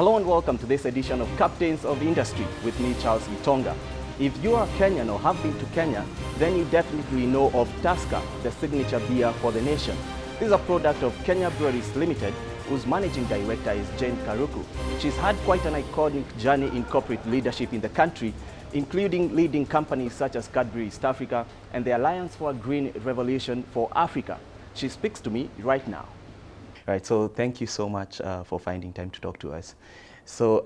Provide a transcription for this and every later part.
Hello and welcome to this edition of Captains of Industry with me, Charles Gitonga. If you are Kenyan or have been to Kenya, then you definitely know of Tusker, the signature beer for the nation. This is a product of Kenya Breweries Limited, whose managing director is Jane Karuku. She's had quite an iconic journey in corporate leadership in the country, including leading companies such as Cadbury East Africa and the Alliance for a Green Revolution for Africa. She speaks to me right now. Right, so thank you so much for finding time to talk to us. So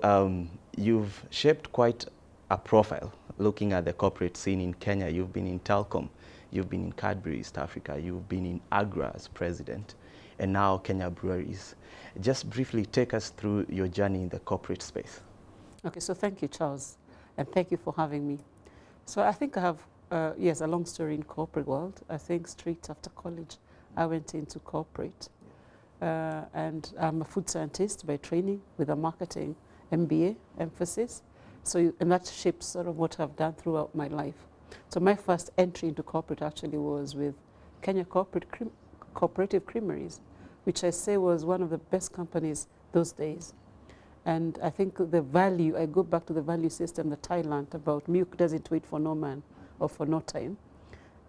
you've shaped quite a profile looking at the corporate scene in Kenya. You've been in Telkom, you've been in Cadbury East Africa, you've been in AGRA as president, and now Kenya Breweries. Just briefly take us through your journey in the corporate space. Okay, so thank you, Charles, and thank you for having me. So I think I have, yes, a long story in corporate world. I think straight after college, I went into corporate. And I'm a food scientist by training with a marketing MBA emphasis. So, and that shapes sort of what I've done throughout my life. So my first entry into corporate actually was with Kenya Cooperative Creameries, which I say was one of the best companies those days. And I think the value, I go back to the value system that I learned about milk doesn't wait for no man or for no time.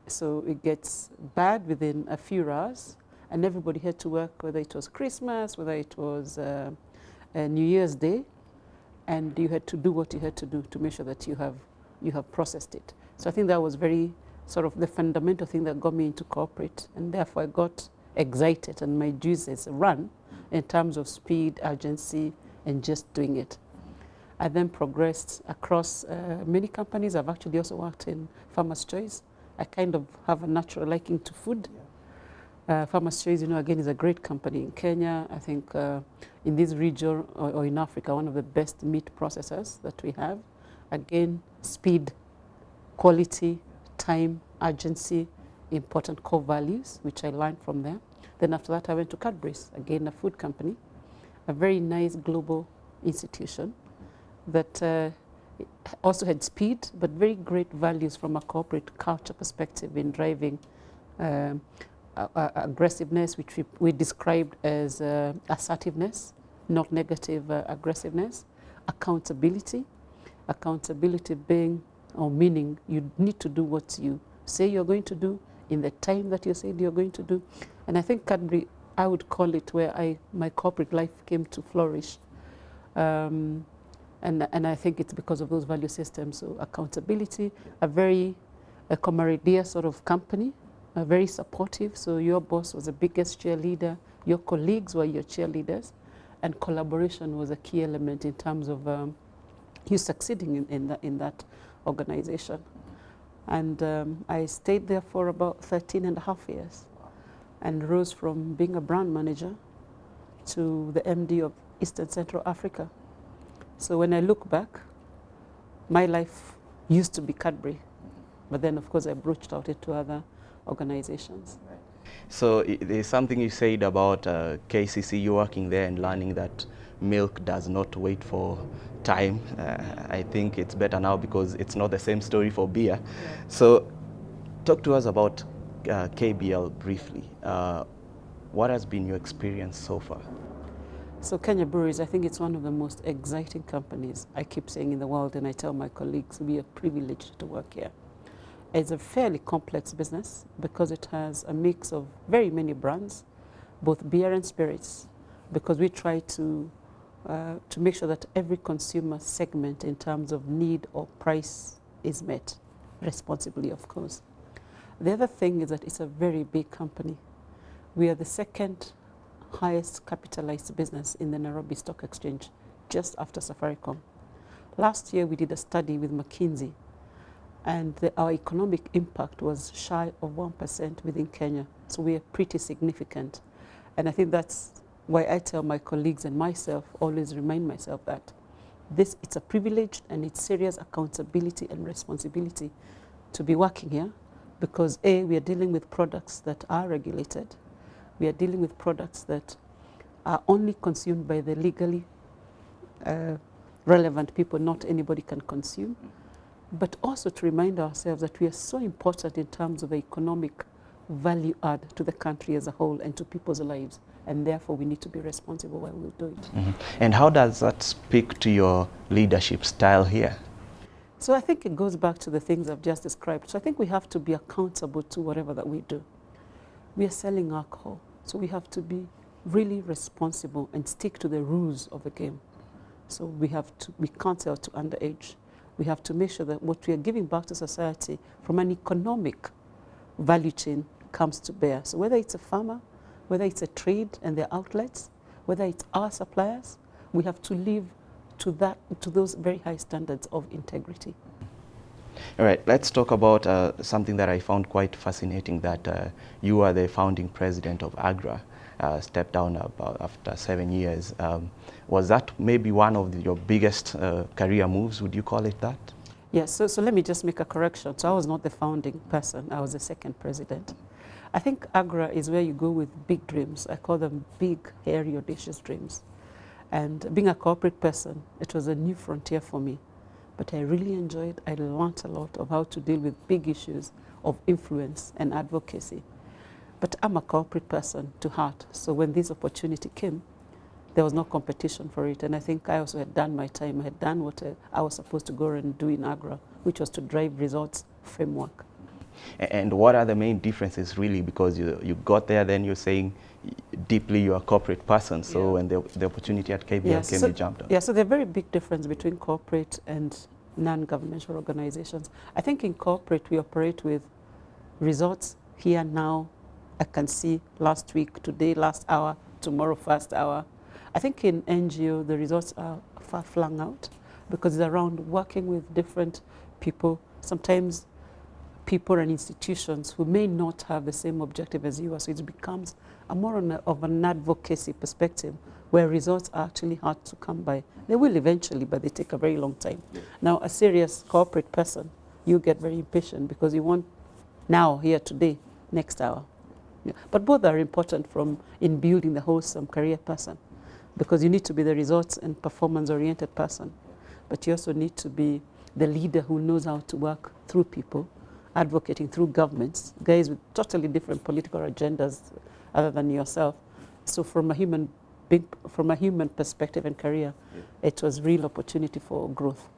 So it gets bad within a few hours. And everybody had to work, whether it was Christmas, whether it was a New Year's Day, and you had to do what you had to do to make sure that you have processed it. So I think that was very sort of the fundamental thing that got me into corporate, and therefore I got excited and my juices run in terms of speed, urgency, and just doing it. I then progressed across many companies. I've actually also worked in Farmer's Choice. I kind of have a natural liking to food. Farmer's Choice, you know, again, is a great company in Kenya. I think in this region or in Africa, one of the best meat processors that we have. Again, speed, quality, time, urgency, important core values, which I learned from there. Then after that, I went to Cadbury's, again, a food company, a very nice global institution that also had speed, but very great values from a corporate culture perspective in driving aggressiveness, which we described as assertiveness, not negative aggressiveness, accountability being or meaning you need to do what you say you're going to do in the time that you said you're going to do. And I think Cadbury, I would call it where my corporate life came to flourish. And I think it's because of those value systems. So accountability, a very camaraderie sort of company, very supportive. So your boss was the biggest cheerleader, your colleagues were your cheerleaders, and collaboration was a key element in terms of you succeeding in that organization. And I stayed there for about 13 and a half years and rose from being a brand manager to the MD of East and Central Africa. So when I look back, my life used to be Cadbury, but then of course I broached out into other organizations. So there's something you said about KCC, you working there and learning that milk does not wait for time. I think it's better now because it's not the same story for beer. Yeah. So talk to us about KBL briefly. What has been your experience so far? So Kenya Breweries, I think it's one of the most exciting companies, I keep saying, in the world, and I tell my colleagues we are privileged to work here. It's a fairly complex business because it has a mix of very many brands, both beer and spirits, because we try to make sure that every consumer segment in terms of need or price is met responsibly, of course. The other thing is that it's a very big company. We are the second highest capitalized business in the Nairobi Stock Exchange, just after Safaricom. Last year, we did a study with McKinsey, and our economic impact was shy of 1% within Kenya. So we are pretty significant. And I think that's why I tell my colleagues and myself, always remind myself that it's a privilege and it's serious accountability and responsibility to be working here, because A, we are dealing with products that are regulated. We are dealing with products that are only consumed by the legally relevant people, not anybody can consume. But also to remind ourselves that we are so important in terms of the economic value add to the country as a whole and to people's lives. and therefore we need to be responsible while we do it. And how does that speak to your leadership style here? So I think it goes back to the things I've just described. So I think we have to be accountable to whatever that we do. We are selling alcohol, so we have to be really responsible and stick to the rules of the game. So we can't sell to underage. We have to make sure that what we are giving back to society from an economic value chain comes to bear. So whether it's a farmer, whether it's a trade and their outlets, whether it's our suppliers, we have to live to those very high standards of integrity. All right, let's talk about something that I found quite fascinating, that you are the founding president of AGRA, stepped down about after 7 years. Was that maybe one of your biggest career moves, would you call it that? Yes, so let me just make a correction. So I was not the founding person, I was the second president. I think AGRA is where you go with big dreams. I call them big, hairy, audacious dreams. And being a corporate person, it was a new frontier for me. But I really enjoyed, I learned a lot of how to deal with big issues of influence and advocacy. But I'm a corporate person to heart, so when this opportunity came, there was no competition for it. And I think I also had done my time. I had done what I was supposed to go and do in AGRA, which was to drive results framework. And what are the main differences really? Because you got there, then you're saying deeply you're a corporate person, so when the opportunity at KBL came, you jumped on. Yeah, so there's a very big difference between corporate and non-governmental organizations. I think in corporate we operate with results here now. I can see last week, today, last hour, tomorrow, first hour. I think in NGO the results are far flung out because it's around working with different people, sometimes people and institutions who may not have the same objective as you are. So it becomes more of an advocacy perspective where results are actually hard to come by. They will eventually, but they take a very long time. Now, a serious corporate person, you get very impatient because you want now, here, today, next hour. But both are important in building the wholesome career person, because you need to be the results and performance-oriented person, but you also need to be the leader who knows how to work through people, advocating through governments, guys with totally different political agendas other than yourself. So from a human perspective and career, it was real opportunity for growth.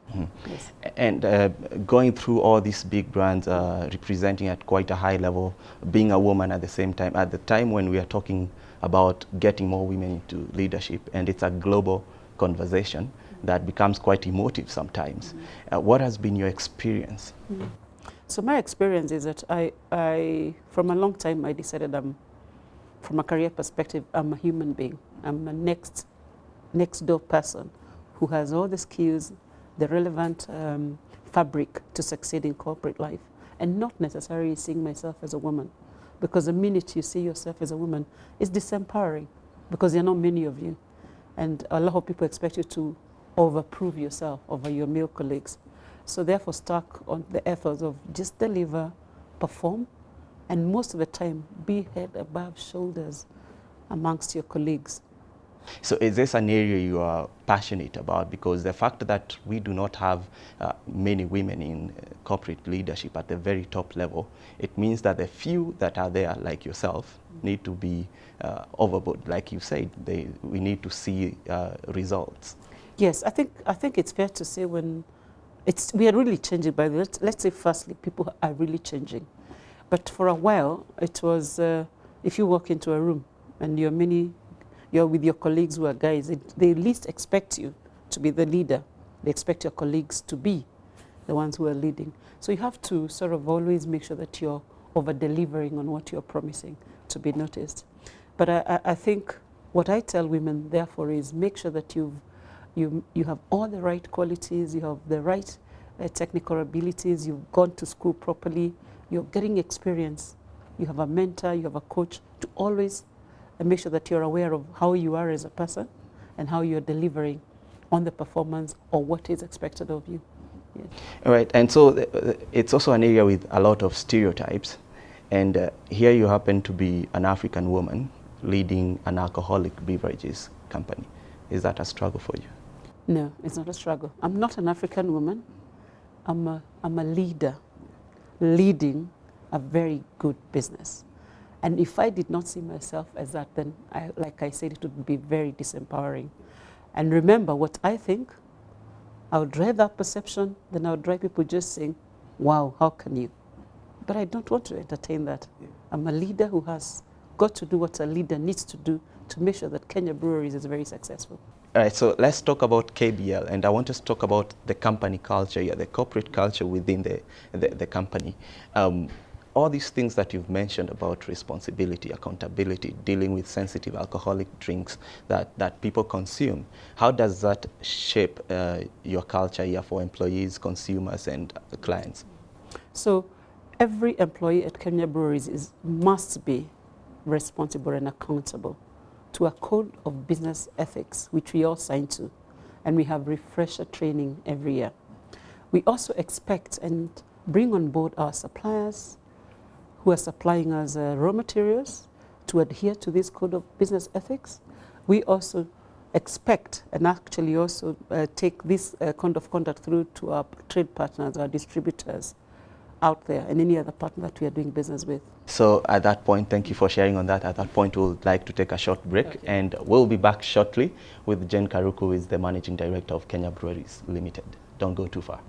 Yes. And going through all these big brands, representing at quite a high level, being a woman at the same time, at the time when we are talking about getting more women into leadership, and it's a global conversation that becomes quite emotive sometimes. What has been your experience? So my experience is that I from a long time, I decided from a career perspective, I'm a human being. I'm a next door person who has all the skills, the relevant fabric to succeed in corporate life, and not necessarily seeing myself as a woman. Because the minute you see yourself as a woman, it's disempowering because there are not many of you. And a lot of people expect you to overprove yourself over your male colleagues. So therefore stuck on the ethos of just deliver, perform, and most of the time be head above shoulders amongst your colleagues. So is this an area you are passionate about? Because the fact that we do not have many women in corporate leadership at the very top level, it means that the few that are there, like yourself, need to be overboard. Like you said, we need to see results. Yes, I think it's fair to say we are really changing. By the way, let's say firstly, people are really changing. But for a while, it was if you walk into a room and you're with your colleagues who are guys, they at least expect you to be the leader. They expect your colleagues to be the ones who are leading. So you have to sort of always make sure that you're over-delivering on what you're promising to be noticed. But I think what I tell women, therefore, is make sure that you have all the right qualities, you have the right technical abilities, you've gone to school properly, you're getting experience, you have a mentor, you have a coach, to always make sure that you're aware of how you are as a person and how you're delivering on the performance or what is expected of you. Yes. All right, and so it's also an area with a lot of stereotypes, and here you happen to be an African woman leading an alcoholic beverages company. Is that a struggle for you? No, it's not a struggle. I'm not an African woman. I'm a leader leading a very good business. And if I did not see myself as that, then, like I said, it would be very disempowering. And remember, what I think, I would drive that perception, then I would drive people just saying, wow, how can you? But I don't want to entertain that. Yeah. I'm a leader who has got to do what a leader needs to do to make sure that Kenya Breweries is very successful. All right, so let's talk about KBL, and I want us to talk about the company culture, the corporate culture within the company. All these things that you've mentioned about responsibility, accountability, dealing with sensitive alcoholic drinks that people consume, how does that shape your culture here for employees, consumers, and clients? So every employee at Kenya Breweries must be responsible and accountable to a code of business ethics, which we all sign to, and we have refresher training every year. We also expect and bring on board our suppliers who are supplying us raw materials to adhere to this code of business ethics. We also expect and actually also take this code of conduct through to our trade partners, our distributors out there, and any other partner that we are doing business with. So at that point, thank you for sharing on that. At that point, we'll like to take a short break, okay, and we'll be back shortly with Jen Karuku, who is the Managing Director of Kenya Breweries Limited. Don't go too far.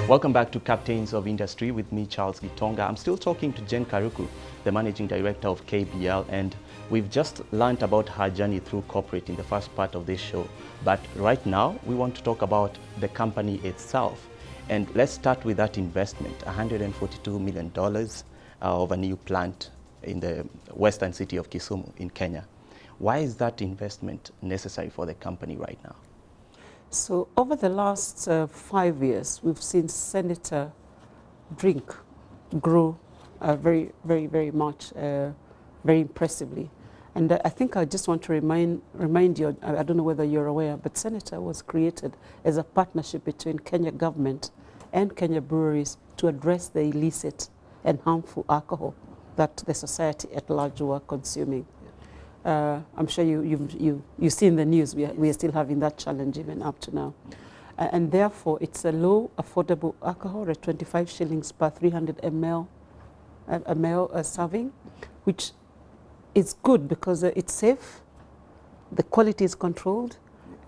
Welcome back to Captains of Industry with me, Charles Gitonga. I'm still talking to Jen Karuku, the Managing Director of KBL, and we've just learned about her journey through corporate in the first part of this show. But right now, we want to talk about the company itself. And let's start with that investment, $142 million of a new plant in the western city of Kisumu in Kenya. Why is that investment necessary for the company right now? So over the last 5 years, we've seen Senator drink grow very, very, very much, very impressively. And I think I just want to remind you, I don't know whether you're aware, but Senator was created as a partnership between Kenya government and Kenya breweries to address the illicit and harmful alcohol that the society at large were consuming. I'm sure you've seen the news. We are still having that challenge even up to now. And therefore, it's a low, affordable alcohol at 25 shillings per 300 ml serving, which is good because it's safe, the quality is controlled,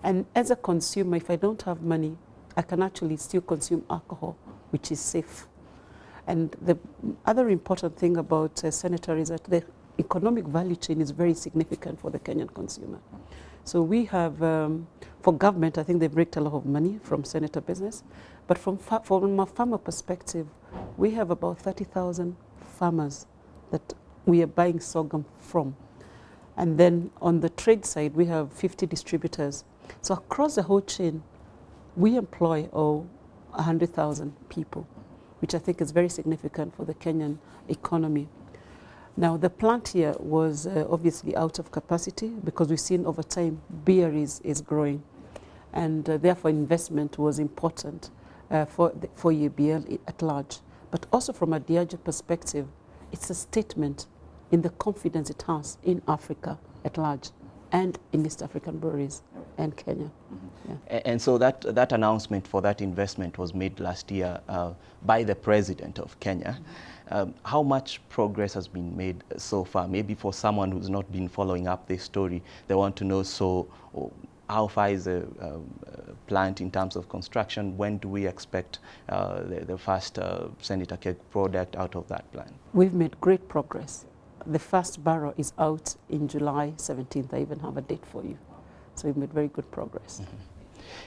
and as a consumer, if I don't have money, I can actually still consume alcohol, which is safe. And the other important thing about Senator is that the economic value chain is very significant for the Kenyan consumer. So we have, for government, I think they've raked a lot of money from Senator business, but from a farmer perspective, we have about 30,000 farmers that we are buying sorghum from. And then on the trade side, we have 50 distributors. So across the whole chain, we employ 100,000 people, which I think is very significant for the Kenyan economy. Now, the plant here was obviously out of capacity because we've seen over time beer is growing, and therefore investment was important for UBL at large. But also from a Diageo perspective, it's a statement in the confidence it has in Africa at large and in East African Breweries and Kenya. Mm-hmm. Yeah. And so that announcement for that investment was made last year by the President of Kenya. Mm-hmm. How much progress has been made so far? Maybe for someone who's not been following up this story, they want to know, so how far is the plant in terms of construction? When do we expect the first Senator cake product out of that plant? We've made great progress. The first barrel is out in July 17th. I even have a date for you. So we've made very good progress. Mm-hmm.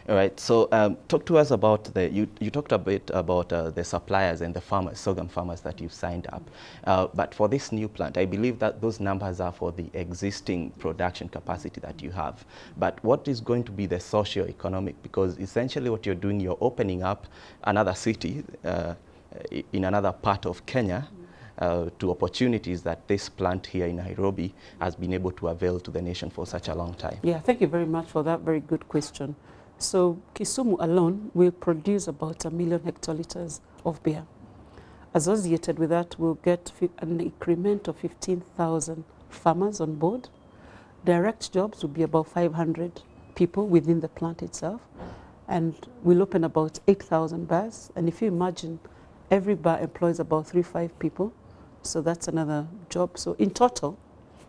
All right, so talk to us about you talked a bit about the suppliers and the farmers, sorghum farmers that you've signed up. But for this new plant, I believe that those numbers are for the existing production capacity that you have. But what is going to be the socio-economic? Because essentially what you're doing, you're opening up another city in another part of Kenya to opportunities that this plant here in Nairobi has been able to avail to the nation for such a long time. Yeah, thank you very much for that very good question. So Kisumu alone will produce about 1 million hectoliters of beer. Associated with that, we'll get an increment of 15,000 farmers on board. direct jobs will be about 500 people within the plant itself. And we'll open about 8,000 bars. And if you imagine, every bar employs about 5 people. So that's another job. So in total,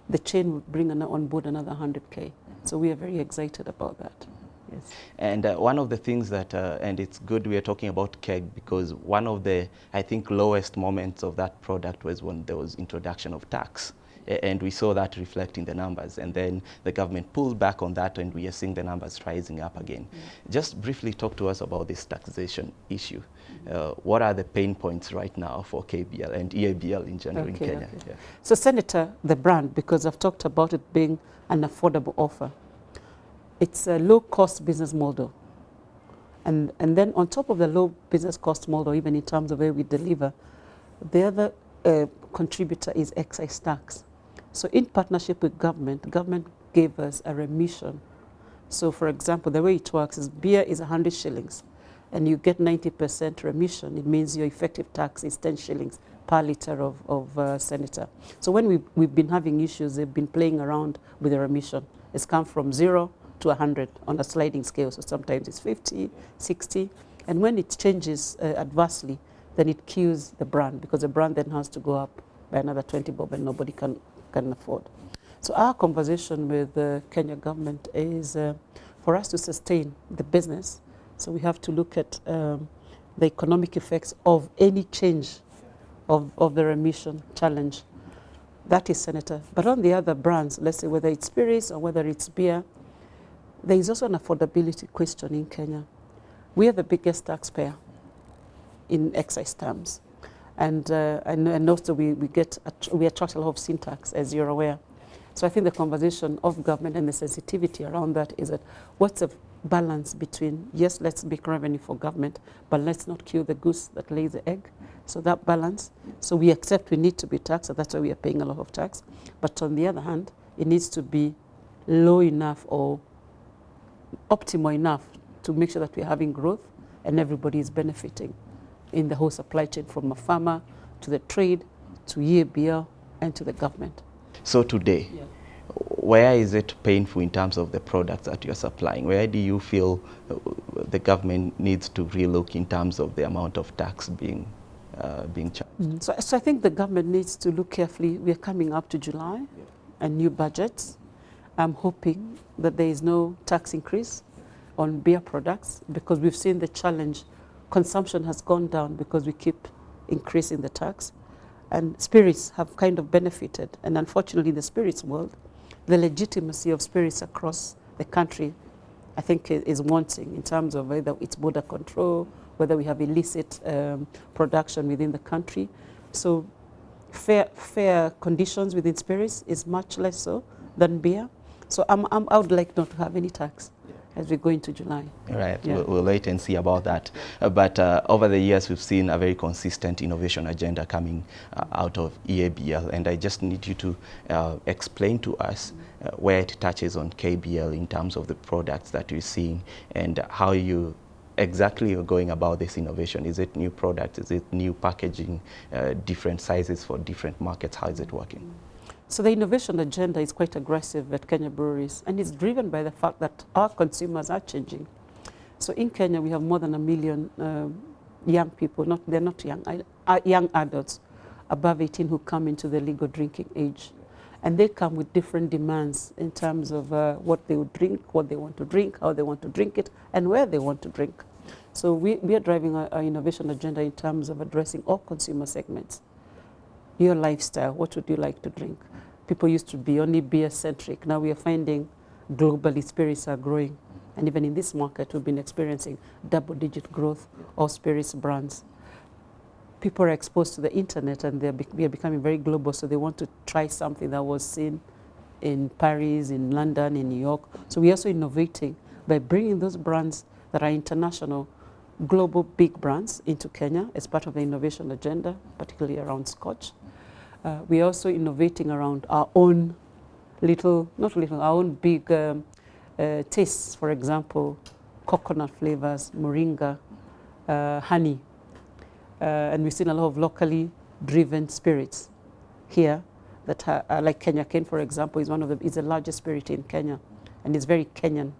the chain will bring on board another 100K. So we are very excited about that. Yes. And one of the things that, and it's good we are talking about keg, because one of the, I think, lowest moments of that product was when there was introduction of tax. And we saw that reflect in the numbers. And then the government pulled back on that, and we are seeing the numbers rising up again. Just briefly talk to us about this taxation issue. What are the pain points right now for KBL and EABL in general in Kenya? Okay. Yeah. So Senator, the brand, because I've talked about it being an affordable offer, it's a low-cost business model. And then on top of the low business cost model, even in terms of where we deliver, the other contributor is excise tax. So in partnership with government gave us a remission. So for example, the way it works is beer is 100 shillings and you get 90% remission. It means your effective tax is 10 shillings per litre of Senator. So when we've been having issues, they've been playing around with the remission. It's come from 0 to 100 on a sliding scale. So sometimes it's 50, 60. And when it changes adversely, then it kills the brand, because the brand then has to go up by another 20 bob and nobody can afford. So our conversation with the Kenya government is for us to sustain the business. So we have to look at the economic effects of any change of the remission challenge. That is Senator. But on the other brands, let's say whether it's spirits or whether it's beer, there is also an affordability question in Kenya. We are the biggest taxpayer in excise terms. And also we attract a lot of sin tax, as you're aware. So I think the conversation of government and the sensitivity around that is that what's the balance between, yes, let's make revenue for government, but let's not kill the goose that lays the egg. So that balance. So we accept we need to be taxed, so that's why we are paying a lot of tax. But on the other hand, it needs to be low enough or optimal enough to make sure that we're having growth and everybody is benefiting in the whole supply chain, from a farmer to the trade to EABL and to the government. So today, where is it painful in terms of the products that you're supplying? Where do you feel the government needs to relook in terms of the amount of tax being charged? So I think the government needs to look carefully. We're coming up to July and new budgets. I'm hoping that there is no tax increase on beer products, because we've seen the challenge. Consumption has gone down because we keep increasing the tax. And spirits have kind of benefited. And unfortunately, in the spirits world, the legitimacy of spirits across the country, I think, is wanting in terms of whether it's border control, whether we have illicit production within the country. So fair conditions within spirits is much less so than beer. So I would like not to have any tax as we go into July. Right, we'll wait and see about that. But over the years, we've seen a very consistent innovation agenda coming out of EABL, and I just need you to explain to us where it touches on KBL in terms of the products that you're seeing and how you exactly are going about this innovation. Is it new products? Is it new packaging, different sizes for different markets? How is it working? So the innovation agenda is quite aggressive at Kenya Breweries, and it's driven by the fact that our consumers are changing. So in Kenya, we have more than 1 million young people, they're not young, young adults above 18 who come into the legal drinking age. And they come with different demands in terms of what they would drink, what they want to drink, how they want to drink it, and where they want to drink. So we are driving our innovation agenda in terms of addressing all consumer segments. Your lifestyle, what would you like to drink? People used to be only beer-centric. Now we are finding globally spirits are growing. And even in this market, we've been experiencing double-digit growth of spirits brands. People are exposed to the internet and we are becoming very global, so they want to try something that was seen in Paris, in London, in New York. So we're also innovating by bringing those brands that are international, global big brands into Kenya as part of the innovation agenda, particularly around Scotch. We're also innovating around our own our own big tastes, for example, coconut flavors, moringa, honey. And we've seen a lot of locally driven spirits here that like Kenya Cane, for example, is is the largest spirit in Kenya, and it's very Kenyan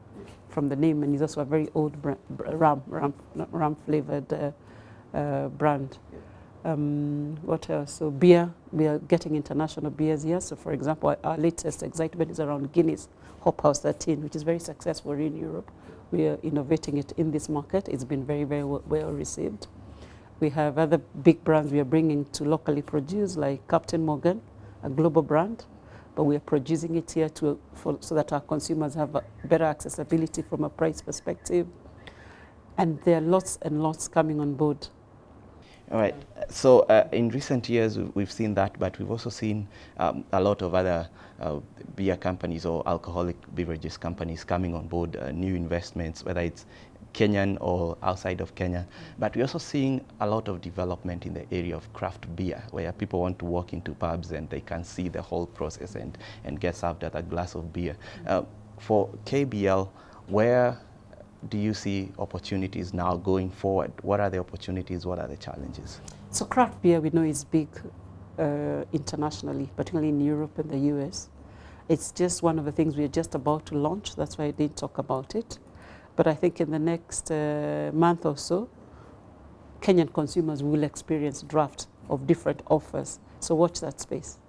from the name, and it's also a very old rum flavored brand. What else? So beer, we are getting international beers here. So for example, our latest excitement is around Guinness Hop House 13, which is very successful in Europe. We are innovating it in this market. It's been very, very well received. We have other big brands we are bringing to locally produce, like Captain Morgan, a global brand, but we are producing it here so that our consumers have a better accessibility from a price perspective. And there are lots and lots coming on board. All right. So in recent years, we've seen that, but we've also seen a lot of other beer companies or alcoholic beverages companies coming on board, new investments, whether it's Kenyan or outside of Kenya. But we're also seeing a lot of development in the area of craft beer, where people want to walk into pubs and they can see the whole process and get served at a glass of beer. For KBL, where do you see opportunities now going forward? What are the opportunities? What are the challenges? So craft beer, we know, is big internationally, particularly in Europe and the US. It's just one of the things we're just about to launch. That's why I didn't talk about it. But I think in the next month or so, Kenyan consumers will experience draft of different offers. So watch that space.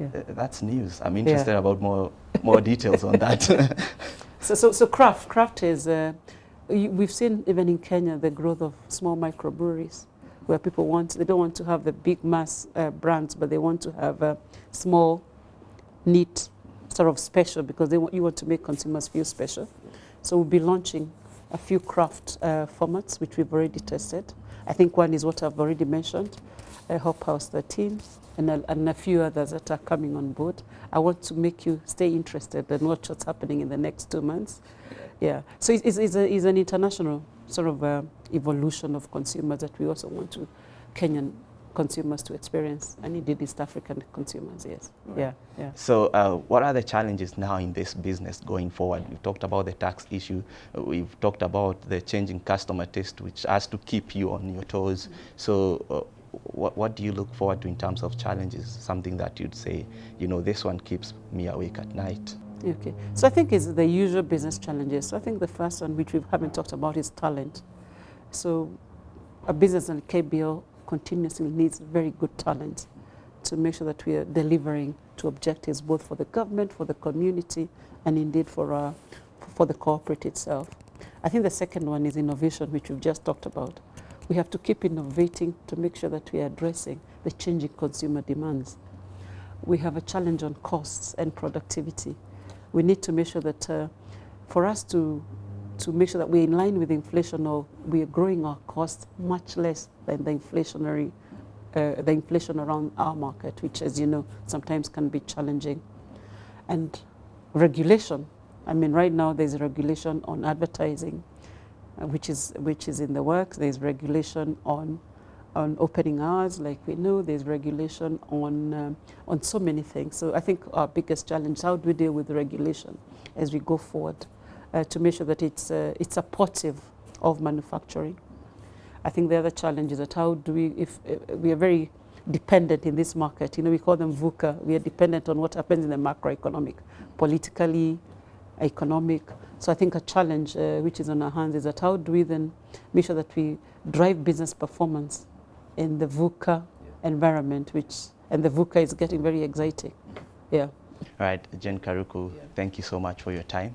Yeah. That's news. I'm interested about more details on that. So craft is, we've seen even in Kenya the growth of small microbreweries, where people they don't want to have the big mass brands, but they want to have a small, neat, sort of special, because you want to make consumers feel special. So we'll be launching a few craft formats, which we've already tested. I think one is what I've already mentioned, Hop House 13, and a few others that are coming on board. I want to make you stay interested and watch what's happening in the next 2 months. Yeah, so it's an international sort of evolution of consumers that we also want Kenyan consumers to experience, and indeed East African consumers, yes. Right. Yeah. So what are the challenges now in this business going forward? We've talked about the tax issue. We've talked about the changing customer taste, which has to keep you on your toes. So what do you look forward to in terms of challenges? Something that you'd say, this one keeps me awake at night. Okay. So I think it's the usual business challenges. So I think the first one, which we haven't talked about, is talent. So a business like KBL continuously needs very good talent to make sure that we are delivering to objectives both for the government, for the community, and indeed for the corporate itself. I think the second one is innovation, which we've just talked about. We have to keep innovating to make sure that we are addressing the changing consumer demands. We have a challenge on costs and productivity. We need to make sure that for us to make sure that we're in line with inflation, or we are growing our costs much less than the inflation around our market, which, as you know, sometimes can be challenging. And regulation. I mean, right now there's a regulation on advertising, which is in the works. There's regulation on opening hours, like we know. There's regulation on so many things. So I think our biggest challenge is how do we deal with the regulation as we go forward, to make sure that it's supportive of manufacturing. I think the other challenge is that how do we, if we are very dependent in this market, we call them VUCA. We are dependent on what happens in the macroeconomic, politically, economic. So I think a challenge which is on our hands is that how do we then make sure that we drive business performance in the VUCA environment, and the VUCA is getting very exciting. Yeah. All right, Jen Karuku, thank you so much for your time.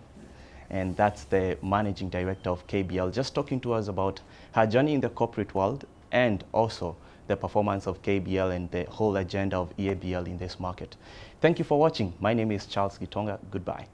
And that's the Managing Director of KBL, just talking to us about her journey in the corporate world and also the performance of KBL and the whole agenda of EABL in this market. Thank you for watching. My name is Charles Gitonga. Goodbye.